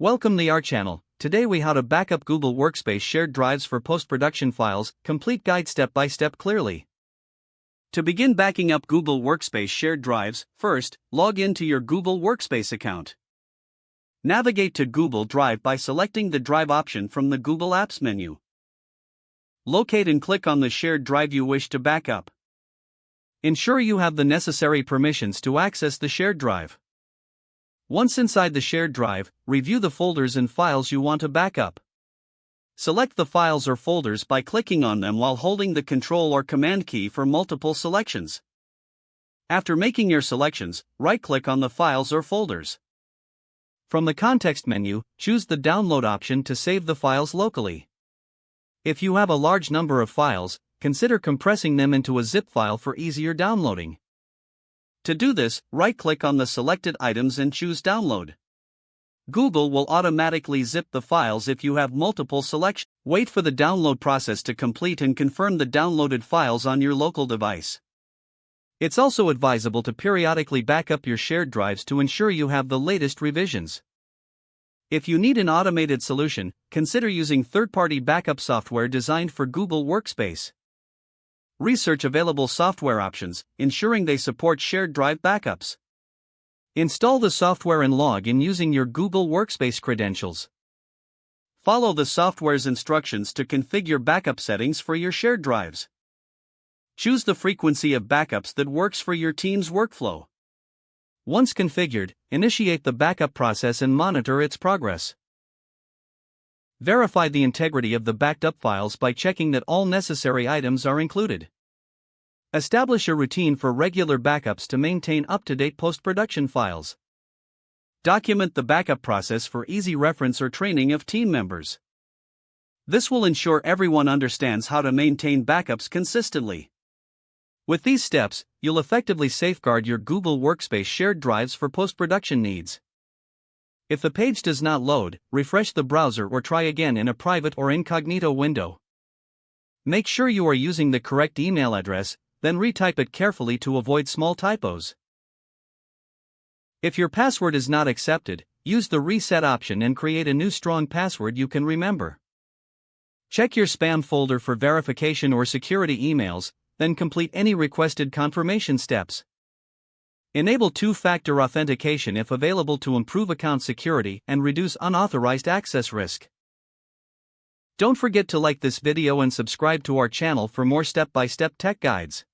Welcome to our channel. Today we how to backup Google Workspace shared drives for post-production files, complete guide step by step clearly. To begin backing up Google Workspace shared drives, first, log into your Google Workspace account. Navigate to Google Drive by selecting the Drive option from the Google Apps menu. Locate and click on the shared drive you wish to backup. Ensure you have the necessary permissions to access the shared drive. Once inside the shared drive, review the folders and files you want to backup. Select the files or folders by clicking on them while holding the Control or Command key for multiple selections. After making your selections, right-click on the files or folders. From the context menu, choose the Download option to save the files locally. If you have a large number of files, consider compressing them into a zip file for easier downloading. To do this, right-click on the selected items and choose Download. Google will automatically zip the files if you have multiple selections. Wait for the download process to complete and confirm the downloaded files on your local device. It's also advisable to periodically back up your shared drives to ensure you have the latest revisions. If you need an automated solution, consider using third-party backup software designed for Google Workspace. Research available software options, ensuring they support shared drive backups. Install the software and log in using your Google Workspace credentials. Follow the software's instructions to configure backup settings for your shared drives. Choose the frequency of backups that works for your team's workflow. Once configured, initiate the backup process and monitor its progress. Verify the integrity of the backed up files by checking that all necessary items are included. Establish a routine for regular backups to maintain up-to-date post-production files. Document the backup process for easy reference or training of team members. This will ensure everyone understands how to maintain backups consistently. With these steps, you'll effectively safeguard your Google Workspace shared drives for post-production needs. If the page does not load, refresh the browser or try again in a private or incognito window. Make sure you are using the correct email address, then retype it carefully to avoid small typos. If your password is not accepted, use the reset option and create a new strong password you can remember. Check your spam folder for verification or security emails, then complete any requested confirmation steps. Enable two-factor authentication if available to improve account security and reduce unauthorized access risk. Don't forget to like this video and subscribe to our channel for more step-by-step tech guides.